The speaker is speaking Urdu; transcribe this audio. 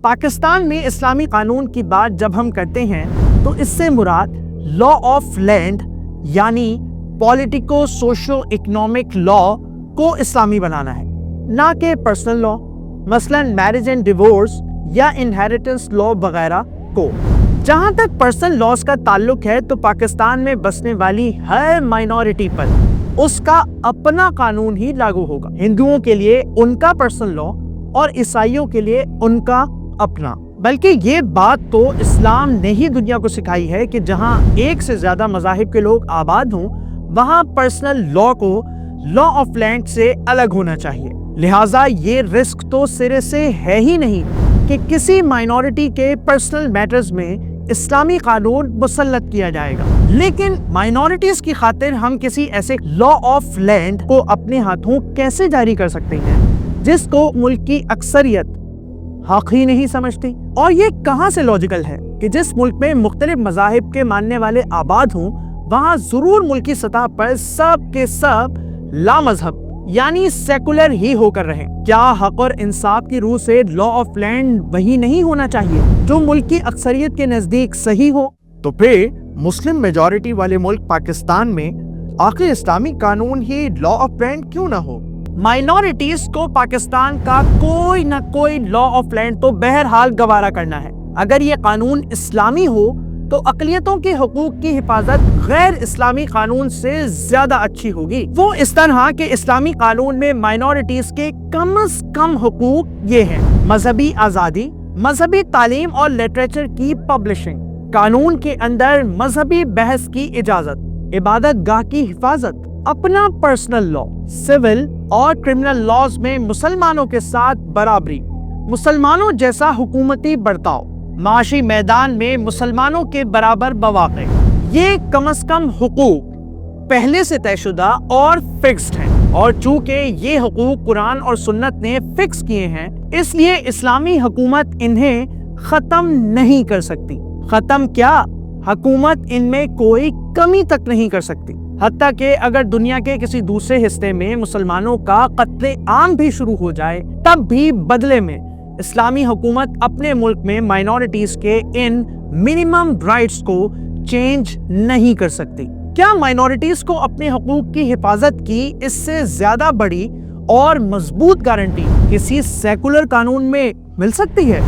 پاکستان میں اسلامی قانون کی بات جب ہم کرتے ہیں تو اس سے مراد لا آف لینڈ یعنی پولیٹیکو سوشو اکنامک لا کو اسلامی بنانا ہے، نہ کہ پرسنل لا، مثلاً میرج اینڈ ڈیورس یا انہیریٹنس لا وغیرہ کو۔ جہاں تک پرسنل لاز کا تعلق ہے تو پاکستان میں بسنے والی ہر مائنورٹی پر اس کا اپنا قانون ہی لاگو ہوگا۔ ہندوؤں کے لیے ان کا پرسنل لا اور عیسائیوں کے لیے ان کا اپنا۔ بلکہ یہ بات تو اسلام نے ہی دنیا کو سکھائی ہے کہ جہاں ایک سے زیادہ مذاہب کے لوگ آباد ہوں وہاں پرسنل لا کو لا آف لینڈ سے الگ ہونا چاہیے۔ لہٰذا یہ رسک تو سرے سے ہے ہی نہیں کہ کسی مائنورٹی کے پرسنل میٹرز میں اسلامی قانون مسلط کیا جائے گا۔ لیکن مائنورٹیز کی خاطر ہم کسی ایسے لا آف لینڈ کو اپنے ہاتھوں کیسے جاری کر سکتے ہیں جس کو ملک کی اکثریت حق ہی نہیں سمجھتی؟ اور یہ کہاں سے لاجیکل ہے کہ جس ملک میں مختلف مذاہب کے ماننے والے آباد ہوں وہاں ضرور ملکی سطح پر سب کے سب لا مذہب یعنی سیکولر ہی ہو کر رہیں؟ کیا حق اور انصاف کی روح سے لا آف لینڈ وہی نہیں ہونا چاہیے جو ملک کی اکثریت کے نزدیک صحیح ہو؟ تو پھر مسلم میجورٹی والے ملک پاکستان میں آخر اسلامی قانون ہی لا آف لینڈ کیوں نہ ہو؟ مائنورٹیز کو پاکستان کا کوئی نہ کوئی لا آف لینڈ تو بہرحال گوارا کرنا ہے۔ اگر یہ قانون اسلامی ہو تو اقلیتوں کے حقوق کی حفاظت غیر اسلامی قانون سے زیادہ اچھی ہوگی۔ وہ اس طرح کہ اسلامی قانون میں مائنورٹیز کے کم از کم حقوق یہ ہیں: مذہبی آزادی، مذہبی تعلیم اور لٹریچر کی پبلشنگ، قانون کے اندر مذہبی بحث کی اجازت، عبادت گاہ کی حفاظت، اپنا پرسنل لا، سول اور کرمنل لاز میں مسلمانوں کے ساتھ برابری، مسلمانوں جیسا حکومتی برتاؤ، معاشی میدان میں مسلمانوں کے برابر مواقع۔ یہ کم از کم حقوق پہلے سے طے شدہ اور فکسڈ ہیں، اور چونکہ یہ حقوق قرآن اور سنت نے فکس کیے ہیں اس لیے اسلامی حکومت انہیں ختم نہیں کر سکتی۔ ختم کیا، حکومت ان میں کوئی کمی تک نہیں کر سکتی۔ حتیٰ کہ اگر دنیا کے کسی دوسرے حصے میں مسلمانوں کا قتل عام بھی شروع ہو جائے تب بھی بدلے میں اسلامی حکومت اپنے ملک میں مائنورٹیز کے ان منیمم رائٹس کو چینج نہیں کر سکتی۔ کیا مائنورٹیز کو اپنے حقوق کی حفاظت کی اس سے زیادہ بڑی اور مضبوط گارنٹی کسی سیکولر قانون میں مل سکتی ہے؟